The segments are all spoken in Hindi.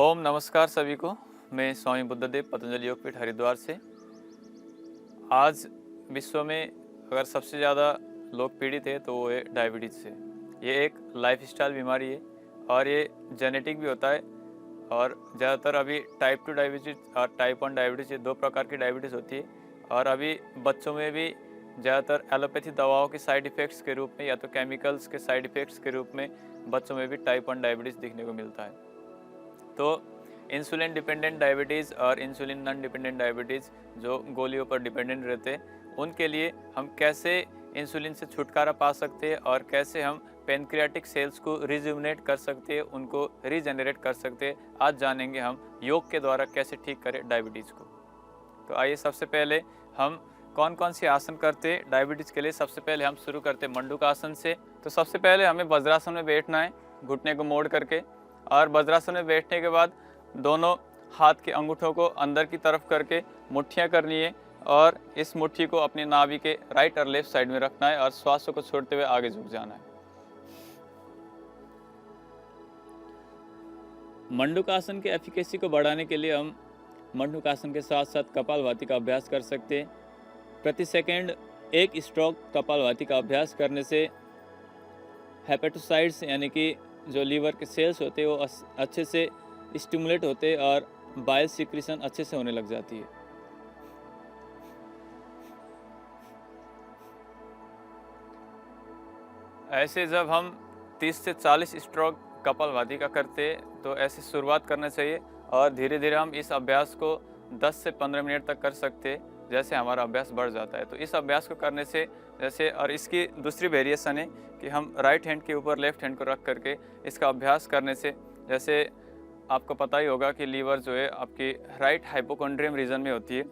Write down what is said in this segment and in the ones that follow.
ओम नमस्कार सभी को। मैं स्वामी बुद्धदेव पतंजलि योगपीठ हरिद्वार से। आज विश्व में अगर सबसे ज़्यादा लोग पीड़ित है तो वो है डायबिटीज़ से। ये एक लाइफस्टाइल बीमारी है और ये जेनेटिक भी होता है। और ज़्यादातर अभी टाइप 2 डायबिटीज़ और टाइप 1 डायबिटीज़, ये दो प्रकार की डायबिटीज़ होती है। और अभी बच्चों में भी ज़्यादातर एलोपैथी दवाओं के साइड इफ़ेक्ट्स के रूप में या तो केमिकल्स के साइड इफ़ेक्ट्स के रूप में बच्चों में भी टाइप 1 डायबिटीज़ दिखने को मिलता है। तो इंसुलिन डिपेंडेंट डायबिटीज़ और इंसुलिन नॉन डिपेंडेंट डायबिटीज़ जो गोलियों पर डिपेंडेंट रहते हैं, उनके लिए हम कैसे इंसुलिन से छुटकारा पा सकते हैं और कैसे हम पैनक्रियाटिक सेल्स को रिजुविनेट कर सकते हैं, उनको रीजनरेट कर सकते हैं, आज जानेंगे हम योग के द्वारा कैसे ठीक करें डायबिटीज़ को। तो आइए सबसे पहले हम कौन कौन सी आसन करते हैं डायबिटीज़ के लिए। सबसे पहले हम शुरू करते हैं मंडूकासन से। तो सबसे पहले हमें वज्रासन में बैठना है, घुटने को मोड़ करके। और वज्रासन में बैठने के बाद दोनों हाथ के अंगूठों को अंदर की तरफ करके मुट्ठियाँ करनी है और इस मुट्ठी को अपनी नाभि के राइट और लेफ्ट साइड में रखना है और श्वास को छोड़ते हुए आगे झुक जाना है। मंडूकासन के एफिकेसी को बढ़ाने के लिए हम मंडूकासन के साथ साथ कपालभाति का अभ्यास कर सकते हैं। प्रति सेकंड 1 स्ट्रोक कपालभाति का अभ्यास करने से हेपेटोसाइट्स यानी कि जो लीवर के सेल्स होते हैं वो अच्छे से स्टिमुलेट होते और बाइल सिक्रीशन अच्छे से होने लग जाती है। ऐसे जब हम 30 से 40 स्ट्रोक कपालभाति का करते हैं तो ऐसे शुरुआत करना चाहिए और धीरे धीरे हम इस अभ्यास को 10 से 15 मिनट तक कर सकते हैं, जैसे हमारा अभ्यास बढ़ जाता है। तो इस अभ्यास को करने से जैसे, और इसकी दूसरी वेरिएशन है कि हम राइट हैंड के ऊपर लेफ्ट हैंड को रख करके इसका अभ्यास करने से, जैसे आपको पता ही होगा कि लीवर जो है आपकी राइट हाइपोकॉन्ड्रियम रीजन में होती है।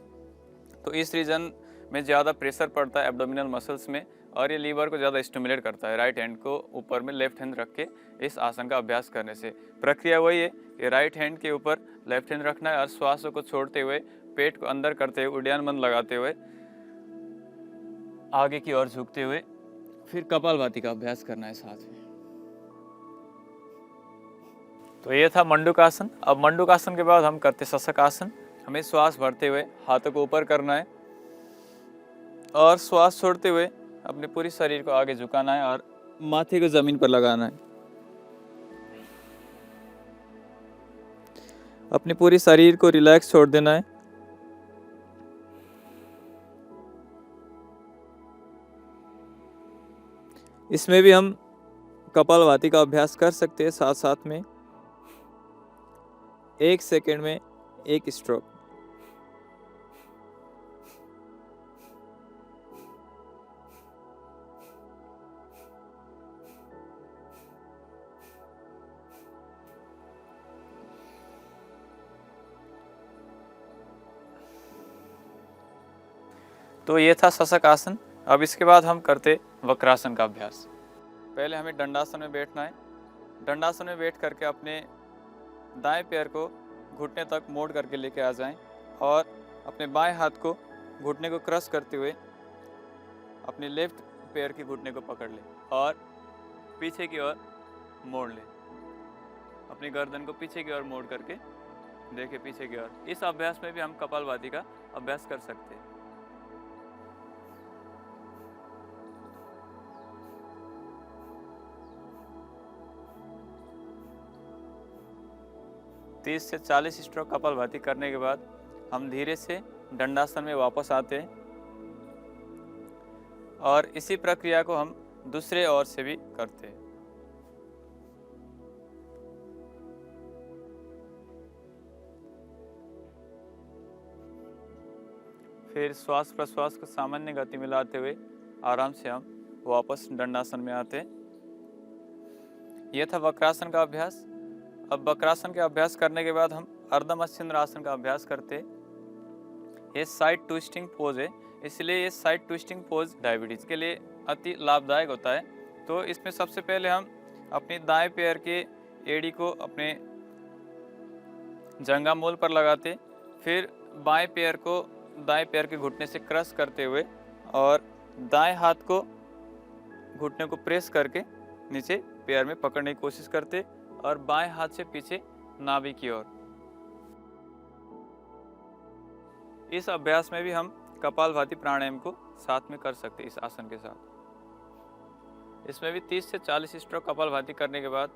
तो इस रीजन में ज़्यादा प्रेशर पड़ता है एब्डोमिनल मसल्स में और ये लीवर को ज़्यादा स्टिमुलेट करता है। राइट हैंड को ऊपर में लेफ्ट हैंड रख के इस आसन का अभ्यास करने से प्रक्रिया वही है कि राइट हैंड के ऊपर लेफ्ट हैंड रखना है और श्वासों को छोड़ते हुए पेट को अंदर करते हुए उड्डयन बंद लगाते हुए आगे की ओर झुकते हुए फिर कपालभाति का अभ्यास करना है साथ में। तो ये था मंडूकासन। अब मंडूकासन के बाद हम करते शशकासन। हमें श्वास भरते हुए हाथों को ऊपर करना है और श्वास छोड़ते हुए अपने पूरी शरीर को आगे झुकाना है और माथे को जमीन पर लगाना है। अपने पूरी शरीर को रिलैक्स छोड़ देना है। इसमें भी हम कपालभाति का अभ्यास कर सकते हैं साथ साथ में। 1 सेकंड में 1 स्ट्रोक। तो ये था शशकासन। अब इसके बाद हम करते वक्रासन का अभ्यास। पहले हमें दंडासन में बैठना है। दंडासन में बैठ करके अपने दाएं पैर को घुटने तक मोड़ करके लेके आ जाएं और अपने बाएं हाथ को घुटने को क्रश करते हुए अपने लेफ्ट पैर के घुटने को पकड़ लें और पीछे की ओर मोड़ लें। अपनी गर्दन को पीछे की ओर मोड़ करके देखें पीछे की ओर। इस अभ्यास में भी हम कपालभाति का अभ्यास कर सकते हैं। तीस से 40 स्ट्रोक कपालभाति करने के बाद हम धीरे से दंडासन में वापस आते हैं और इसी प्रक्रिया को हम दूसरे ओर से भी करते हैं। फिर श्वास प्रश्वास को सामान्य गति में लाते हुए आराम से हम वापस दंडासन में आते हैं। यह था वक्रासन का अभ्यास। अब वक्रासन के अभ्यास करने के बाद हम अर्धमच्छिंद्र आसन का अभ्यास करते हैं। ये साइड ट्विस्टिंग पोज है, इसलिए ये साइड ट्विस्टिंग पोज डायबिटीज के लिए अति लाभदायक होता है। तो इसमें सबसे पहले हम अपनी दाएं पैर के एड़ी को अपने जंघामूल पर लगाते, फिर बाएं पैर को दाएं पैर के घुटने से क्रश करते हुए और दाएं हाथ को घुटने को प्रेस करके नीचे पैर में पकड़ने की कोशिश करते और बाएं हाथ से पीछे नाभि की ओर इस अभ्यास में भी हम कपालभाति प्राणायाम को साथ में कर सकते हैं इस आसन के साथ। इसमें भी 30 से 40 स्ट्रोक कपालभाति करने के बाद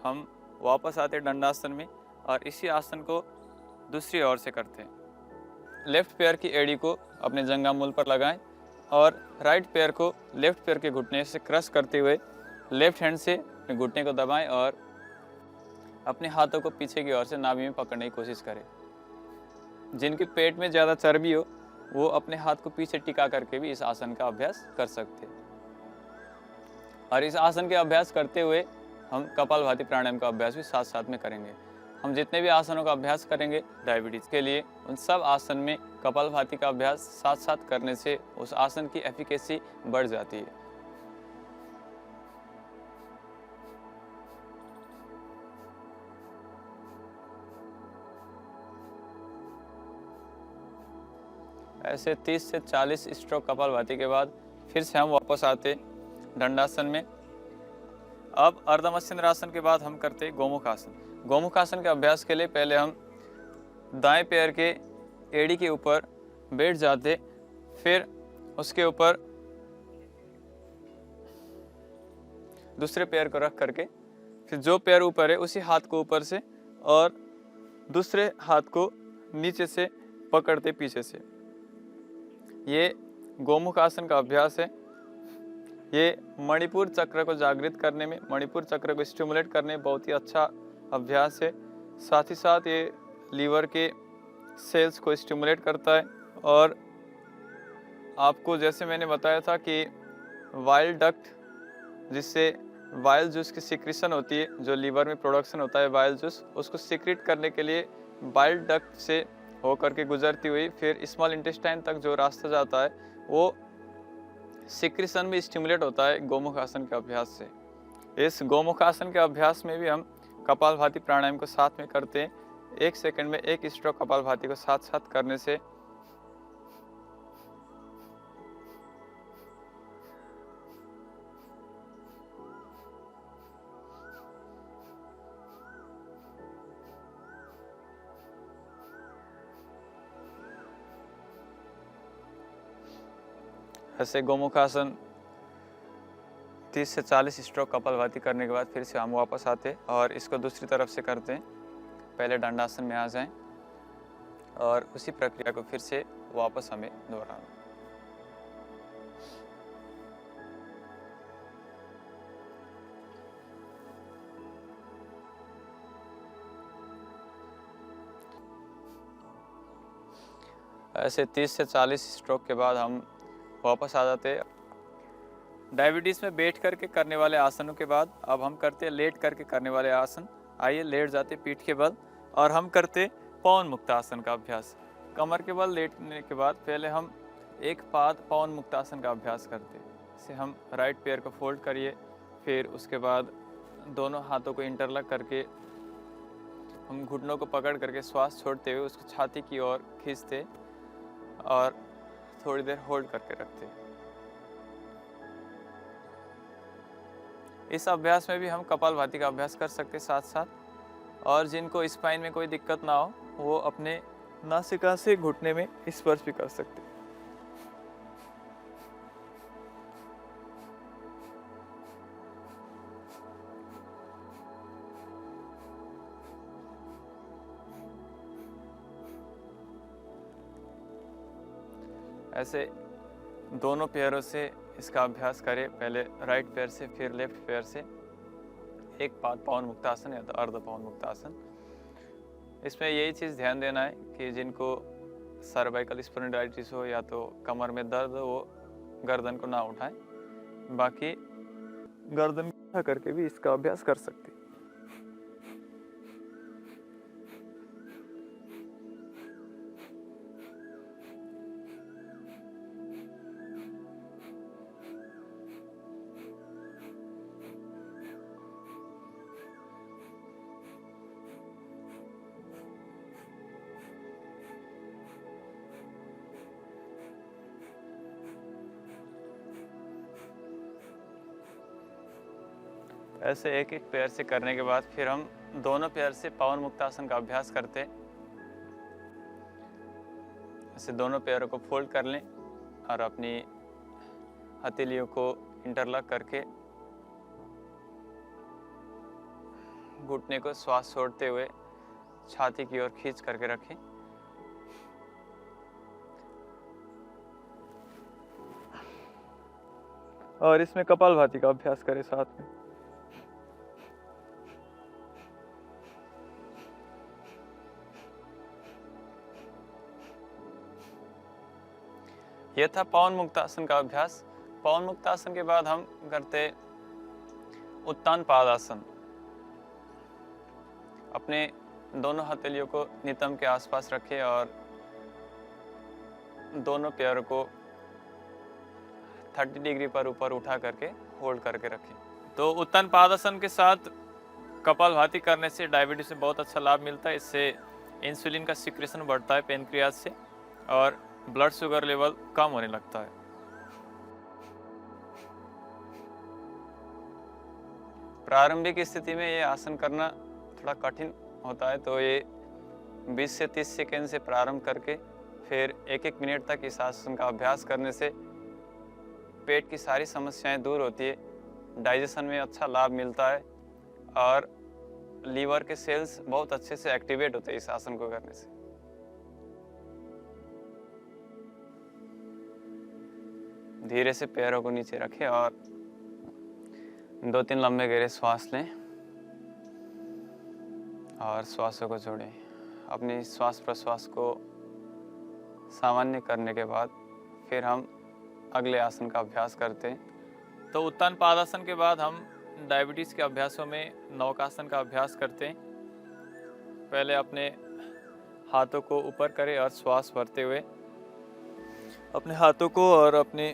हम वापस आते दंडासन में और इसी आसन को दूसरी ओर से करते हैं। लेफ्ट पैर की एड़ी को अपने जंघामूल पर लगाएं और राइट पैर को लेफ्ट पैर के घुटने से क्रश करते हुए लेफ्ट हैंड से घुटने को दबाएं और अपने हाथों को पीछे की ओर से नाभि में पकड़ने की कोशिश करें। जिनके पेट में ज़्यादा चर्बी हो वो अपने हाथ को पीछे टिका करके भी इस आसन का अभ्यास कर सकते हैं। और इस आसन के अभ्यास करते हुए हम कपालभाति प्राणायाम का अभ्यास भी साथ साथ में करेंगे। हम जितने भी आसनों का अभ्यास करेंगे डायबिटीज़ के लिए, उन सब आसन में कपालभाति का अभ्यास साथ साथ करने से उस आसन की एफिकेसी बढ़ जाती है। ऐसे 30 से 40 स्ट्रोक कपालभाति के बाद फिर से हम वापस आते दंडासन में। अब अर्धमत्स्येंद्रासन के बाद हम करते गोमुख आसन। गोमुख आसन के अभ्यास के लिए पहले हम दाएं पैर के एड़ी के ऊपर बैठ जाते, फिर उसके ऊपर दूसरे पैर को रख करके फिर जो पैर ऊपर है उसी हाथ को ऊपर से और दूसरे हाथ को नीचे से पकड़ते पीछे से। ये गोमुख आसन का अभ्यास है। ये मणिपुर चक्र को जागृत करने में, मणिपुर चक्र को स्टिमुलेट करने में बहुत ही अच्छा अभ्यास है। साथ ही साथ ये लीवर के सेल्स को स्टिमुलेट करता है और आपको जैसे मैंने बताया था कि वाइल डक्ट, जिससे वाइल जूस की सिक्रीशन होती है, जो लीवर में प्रोडक्शन होता है वाइल जूस, उसको सिक्रीट करने के लिए वाइल डक्ट से होकर के गुजरती हुई फिर स्मॉल इंटेस्टाइन तक जो रास्ता जाता है वो सिक्रीशन में स्टिमुलेट होता है गोमुख आसन के अभ्यास से। इस गोमुख आसन के अभ्यास में भी हम कपालभाति प्राणायाम को साथ में करते हैं। 1 सेकंड में 1 स्ट्रोक कपालभाति को साथ साथ करने से ऐसे गोमुख आसन 30 से 40 स्ट्रोक कपालभाति करने के बाद फिर से हम वापस आते और इसको दूसरी तरफ से करते हैं। पहले दंडासन में आ जाएं और उसी प्रक्रिया को फिर से वापस हमें दोहराना। ऐसे 30 से 40 स्ट्रोक के बाद हम वापस आ जाते हैं। डायबिटीज़ में बैठ करके करने वाले आसनों के बाद अब हम करते हैं लेट करके करने वाले आसन। आइए लेट जाते पीठ के बल और हम करते पवन मुक्तासन का अभ्यास। कमर के बल लेटने के बाद पहले हम एक पाद पवन मुक्तासन का अभ्यास करते। इसे हम राइट पैर को फोल्ड करिए, फिर उसके बाद दोनों हाथों को इंटरलॉक करके हम घुटनों को पकड़ करके श्वास छोड़ते हुए उसको छाती की ओर खींचते और थोड़ी देर होल्ड करके रखते। इस अभ्यास में भी हम कपालभाति का अभ्यास कर सकते साथ साथ। और जिनको स्पाइन में कोई दिक्कत ना हो वो अपने नासिका से घुटने में स्पर्श भी कर सकते। ऐसे दोनों पैरों से इसका अभ्यास करें, पहले राइट पैर से फिर लेफ्ट पैर से। एक पाद पवन मुक्तासन या तो अर्ध पवन मुक्तासन। इसमें यही चीज़ ध्यान देना है कि जिनको सर्वाइकल स्पॉन्डिलाइटिस हो या तो कमर में दर्द हो वो गर्दन को ना उठाएं, बाकी गर्दन उठा करके भी इसका अभ्यास कर सकते हैं। ऐसे एक एक पैर से करने के बाद फिर हम दोनों पैर से पवन मुक्तासन का अभ्यास करते। ऐसे दोनों पैरों को फोल्ड कर लें और अपनी हथेलियों को इंटरलॉक करके घुटने को श्वास छोड़ते हुए छाती की ओर खींच करके रखें। और इसमें कपालभाति का अभ्यास करें साथ में। यह था पवन मुक्तासन का अभ्यास। पवन मुक्तासन के बाद हम करते उत्तान पादासन। अपने दोनों हथेलियों को नितंब के आसपास रखें और दोनों पैरों को 30 डिग्री पर ऊपर उठा करके होल्ड करके रखें। तो उत्तान पादासन के साथ कपालभाति करने से डायबिटीज में बहुत अच्छा लाभ मिलता है। इससे इंसुलिन का सिक्रेशन बढ़ता है पैनक्रियाज से और ब्लड शुगर लेवल कम होने लगता है। प्रारंभिक स्थिति में ये आसन करना थोड़ा कठिन होता है, तो ये 20 से 30 सेकेंड से प्रारंभ करके फिर 1-1 मिनट तक इस आसन का अभ्यास करने से पेट की सारी समस्याएं दूर होती है, डाइजेशन में अच्छा लाभ मिलता है और लीवर के सेल्स बहुत अच्छे से एक्टिवेट होते हैं इस आसन को करने से। धीरे से पैरों को नीचे रखें और 2-3 लंबे गहरे श्वास लें और श्वासों को छोड़ें। अपनी श्वास प्रश्वास को सामान्य करने के बाद फिर हम अगले आसन का अभ्यास करते हैं। तो उत्तान पादासन के बाद हम डायबिटीज़ के अभ्यासों में नौकासन का अभ्यास करते हैं। पहले अपने हाथों को ऊपर करें और श्वास भरते हुए अपने हाथों को और अपनी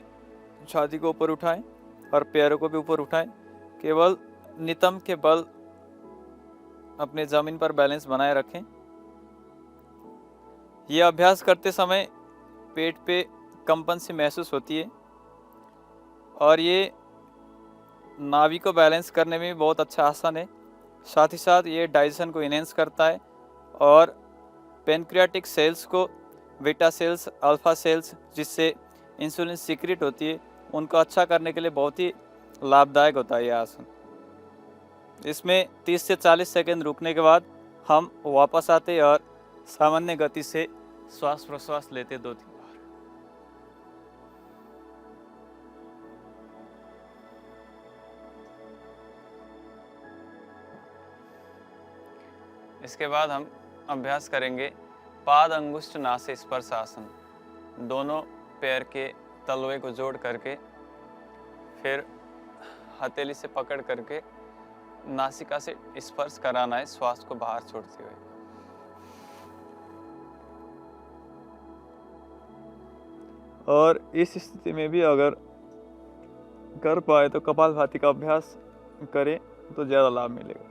छाती को ऊपर उठाएं और पैरों को भी ऊपर उठाएं। केवल नितंब के बल अपने जमीन पर बैलेंस बनाए रखें। यह अभ्यास करते समय पेट पे कंपन सी महसूस होती है और ये नाभि को बैलेंस करने में भी बहुत अच्छा आसन है। साथ ही साथ ये डाइजेशन को इनहेंस करता है और पेनक्रियाटिक सेल्स को बीटा सेल्स, अल्फा सेल्स जिससे इंसुलिन सीक्रेट होती है, उनको अच्छा करने के लिए बहुत ही लाभदायक होता है यह आसन। इसमें 30 से 40 सेकंड रुकने के बाद हम वापस आते और सामान्य गति से श्वास प्रश्वास लेते 2-3 बार। इसके बाद हम अभ्यास करेंगे पाद अंगुष्ठ नासे स्पर्श आसन। दोनों पैर के तलवे को जोड़ करके फिर हथेली से पकड़ करके नासिका से स्पर्श कराना है, श्वास को बाहर छोड़ते हुए। और इस स्थिति में भी अगर कर पाए तो कपालभाति का अभ्यास करें तो ज़्यादा लाभ मिलेगा।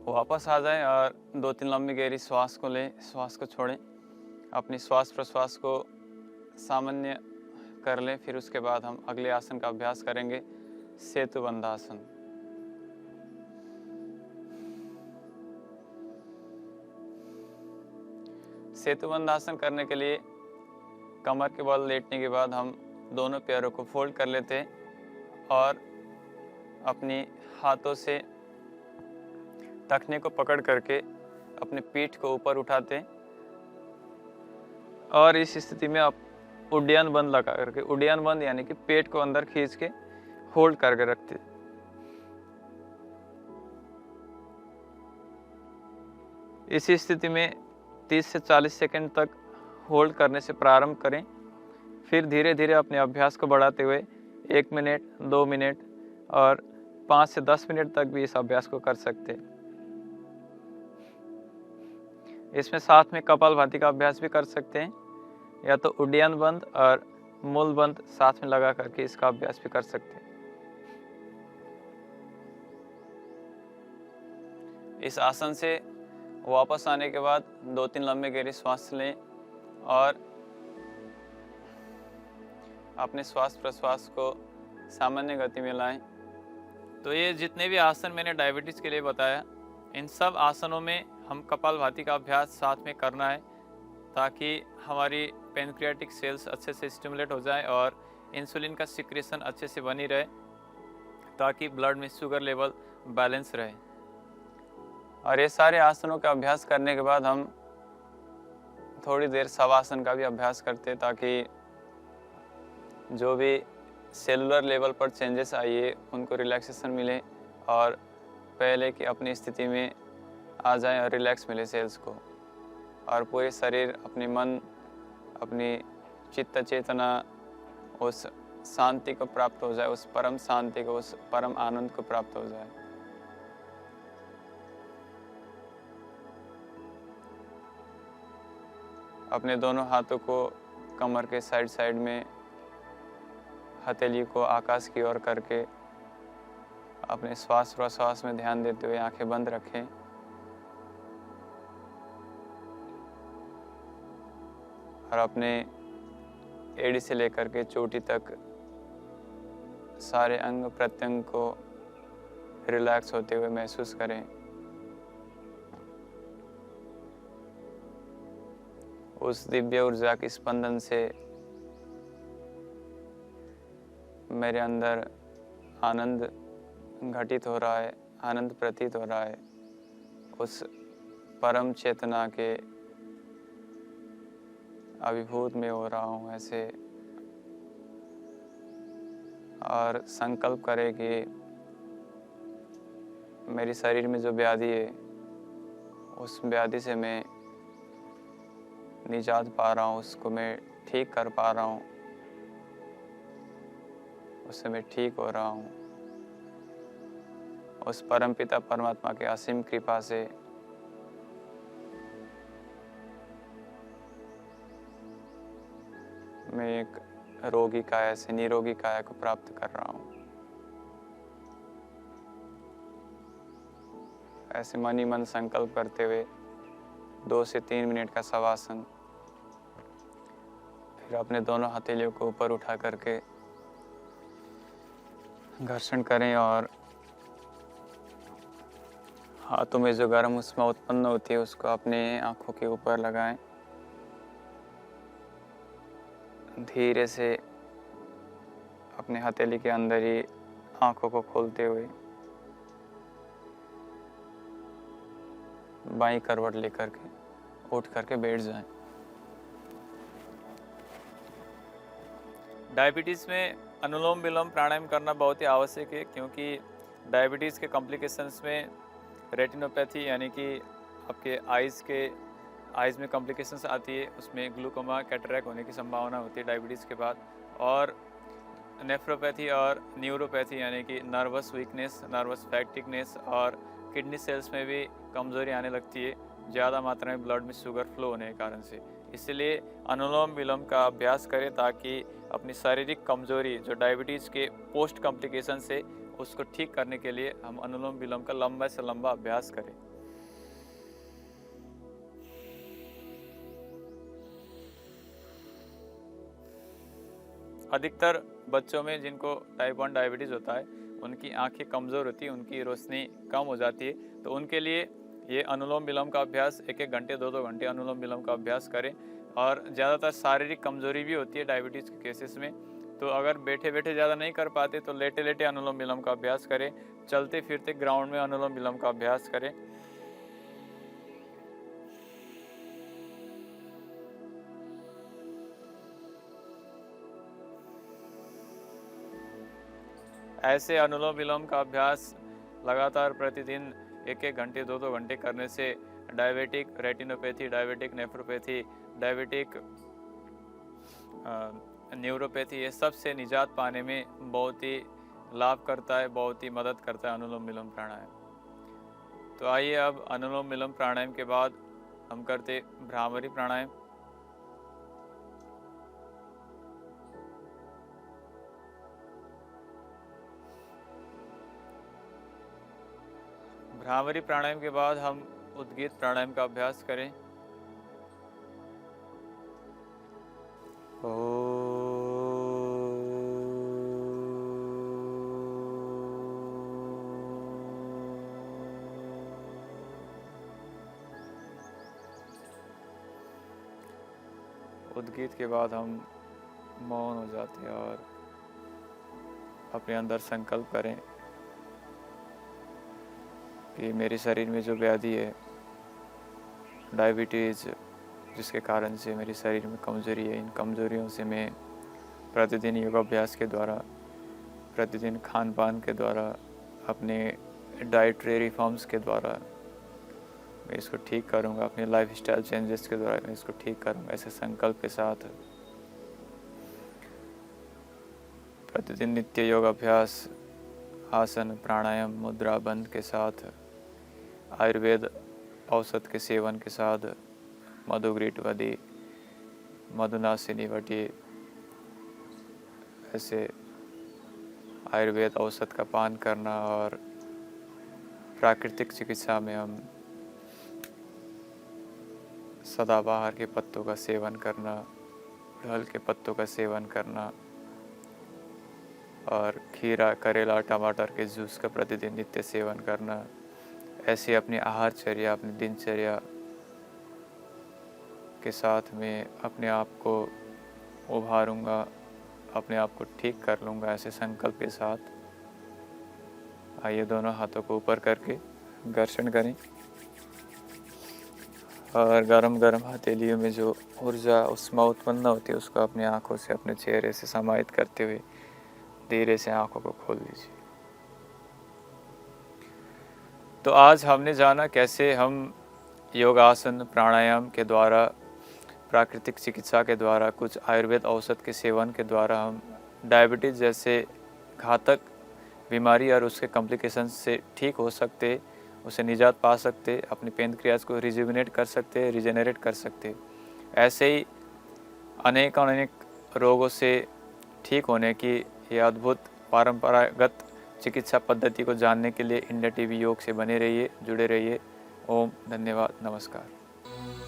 वापस आ जाएं और 2-3 लंबी गहरी श्वास को लें, श्वास को छोड़ें, अपनी श्वास प्रश्वास को सामान्य कर लें। फिर उसके बाद हम अगले आसन का अभ्यास करेंगे सेतुबंधासन। सेतुबंधासन करने के लिए कमर के बल लेटने के बाद हम दोनों पैरों को फोल्ड कर लेते हैं और अपनी हाथों से टखने को पकड़ करके अपने पीठ को ऊपर उठाते हैं और इस स्थिति में आप उड्डयन बंद लगा करके, उड्डयन बंद यानी कि पेट को अंदर खींच के होल्ड करके रखते हैं। इसी स्थिति में 30 से 40 सेकंड तक होल्ड करने से प्रारंभ करें। फिर धीरे धीरे अपने अभ्यास को बढ़ाते हुए 1 मिनट, 2 मिनट और 5 से 10 मिनट तक भी इस अभ्यास को कर सकते हैं। इसमें साथ में कपालभाति का अभ्यास भी कर सकते हैं, या तो उड्डयन बंद और मूल बंद साथ में लगा करके इसका अभ्यास भी कर सकते हैं। इस आसन से वापस आने के बाद 2-3 लंबे गहरी श्वास लें और अपने श्वास प्रश्वास को सामान्य गति में लाएं। तो ये जितने भी आसन मैंने डायबिटीज़ के लिए बताया, इन सब आसनों में हम कपालभाति का अभ्यास साथ में करना है, ताकि हमारी पैनक्रियाटिक सेल्स अच्छे से स्टिमुलेट हो जाए और इंसुलिन का सिक्रेशन अच्छे से बनी रहे, ताकि ब्लड में शुगर लेवल बैलेंस रहे। और ये सारे आसनों का अभ्यास करने के बाद हम थोड़ी देर शवासन का भी अभ्यास करते हैं, ताकि जो भी सेलुलर लेवल पर चेंजेस आइए उनको रिलैक्सेशन मिले और पहले की अपनी स्थिति में आ जाए और रिलैक्स मिले सेल्स को, और पूरे शरीर, अपनी मन, अपनी चित्त चेतना उस शांति को प्राप्त हो जाए, उस परम शांति को, उस परम आनंद को प्राप्त हो जाए। अपने दोनों हाथों को कमर के साइड साइड में, हथेली को आकाश की ओर करके अपने श्वास प्रश्वास में ध्यान देते हुए आंखें बंद रखें। और अपने एड़ी से लेकर के चोटी तक सारे अंग प्रत्यंग को रिलैक्स होते हुए महसूस करें। उस दिव्य ऊर्जा के स्पंदन से मेरे अंदर आनंद घटित हो रहा है, आनंद प्रतीत हो रहा है। उस परम चेतना के अभिभूत में हो रहा हूँ ऐसे। और संकल्प करें कि मेरी शरीर में जो व्याधि है, उस व्याधि से मैं निजात पा रहा हूँ, उसको मैं ठीक कर पा रहा हूँ, उससे मैं ठीक हो रहा हूँ। उस परमपिता परमात्मा के असीम कृपा से मैं एक रोगी काया से निरोगी काया को प्राप्त कर रहा हूँ। ऐसे मन ही मन संकल्प करते हुए 2 से 3 मिनट का शवासन। फिर अपने दोनों हथेलियों को ऊपर उठा करके घर्षण करें और हाथों में जो गर्म ऊष्मा उत्पन्न होती है उसको अपने आंखों के ऊपर लगाएं। धीरे से अपने हथेली के अंदर ही आंखों को खोलते हुए बाईं करवट लेकर के उठ करके बैठ जाएं। डायबिटीज़ में अनुलोम विलोम प्राणायाम करना बहुत ही आवश्यक है, क्योंकि डायबिटीज़ के कॉम्प्लिकेशंस में रेटिनोपैथी यानी कि आपके आइज़ में कॉम्प्लिकेशंस आती है, उसमें ग्लूकोमा, कैटरैक्ट होने की संभावना होती है डायबिटीज़ के बाद। और नेफ्रोपैथी और न्यूरोपैथी यानी कि नर्वस वीकनेस, नर्वस फैटिगनेस और किडनी सेल्स में भी कमज़ोरी आने लगती है ज़्यादा मात्रा में ब्लड में शुगर फ्लो होने के कारण से। इसलिए अनुलोम विलोम का अभ्यास करें, ताकि अपनी शारीरिक कमज़ोरी जो डायबिटीज़ के पोस्ट कॉम्प्लिकेशन से, उसको ठीक करने के लिए हम अनुलोम विलोम का लंबा से लंबा अभ्यास करें। अधिकतर बच्चों में जिनको टाइप 1 डायबिटीज़ होता है, उनकी आंखें कमज़ोर होती है, उनकी रोशनी कम हो जाती है। तो उनके लिए ये अनुलोम विलोम का अभ्यास 1-1 घंटे 2-2 घंटे अनुलोम विलोम का अभ्यास करें। और ज़्यादातर शारीरिक कमज़ोरी भी होती है डायबिटीज़ के केसेस में, तो अगर बैठे बैठे ज़्यादा नहीं कर पाते तो लेटे लेटे अनुलोम विलोम का अभ्यास करें। चलते फिरते ग्राउंड में अनुलोम विलोम का अभ्यास करें। ऐसे अनुलोम विलोम का अभ्यास लगातार प्रतिदिन 1-1 घंटे 2-2 घंटे करने से diabetic retinopathy, diabetic nephropathy, diabetic neuropathy, ये सब से निजात पाने में बहुत ही लाभ करता है, बहुत ही मदद करता है अनुलोम विलोम प्राणायाम। तो आइए अब अनुलोम विलोम प्राणायाम के बाद हम करते भ्रामरी प्राणायाम। भ्रामरी प्राणायाम के बाद हम उद्गीत प्राणायाम का अभ्यास करें। ओ उद्गीत के बाद हम मौन हो जाते हैं और अपने अंदर संकल्प करें कि मेरे शरीर में जो व्याधि है, डायबिटीज़, जिसके कारण से मेरे शरीर में कमज़ोरी है, इन कमज़ोरियों से मैं प्रतिदिन योगाभ्यास के द्वारा, प्रतिदिन खान पान के द्वारा, अपने डाइटरी रिफॉर्म्स के द्वारा मैं इसको ठीक करूँगा, अपने लाइफ स्टाइल चेंजेस के द्वारा मैं इसको ठीक करूँगा। ऐसे संकल्प के साथ प्रतिदिन नित्य योगाभ्यास, आसन, प्राणायाम, मुद्रा बंद के साथ, आयुर्वेद औषध के सेवन के साथ, मधुग्रीट वदी, मधुनासिनी वटी, ऐसे आयुर्वेद औषध का पान करना और प्राकृतिक चिकित्सा में हम सदाबहार के पत्तों का सेवन करना, गुड़हल के पत्तों का सेवन करना और खीरा, करेला, टमाटर के जूस का प्रतिदिन नित्य सेवन करना। ऐसे अपनी आहारचर्या, अपनी दिनचर्या के साथ में अपने आप को उभारूंगा, अपने आप को ठीक कर लूँगा। ऐसे संकल्प के साथ आइए दोनों हाथों को ऊपर करके घर्षण करें और गरम गरम हथेलियों में जो ऊर्जा उष्मा उत्पन्न होती है उसको अपनी आंखों से, अपने चेहरे से समाहित करते हुए धीरे से आंखों को खोल दीजिए। तो आज हमने जाना कैसे हम योगासन, प्राणायाम के द्वारा, प्राकृतिक चिकित्सा के द्वारा, कुछ आयुर्वेद औषध के सेवन के द्वारा हम डायबिटीज़ जैसे घातक बीमारी और उसके कॉम्प्लिकेशंस से ठीक हो सकते, उसे निजात पा सकते, अपनी पैंक्रियाज को रिजुविनेट कर सकते, रिजेनरेट कर सकते। ऐसे ही अनेक रोगों से ठीक होने की ये अद्भुत परंपरागत चिकित्सा पद्धति को जानने के लिए इंडिया टीवी योग से बने रहिए, जुड़े रहिए। ओम, धन्यवाद, नमस्कार।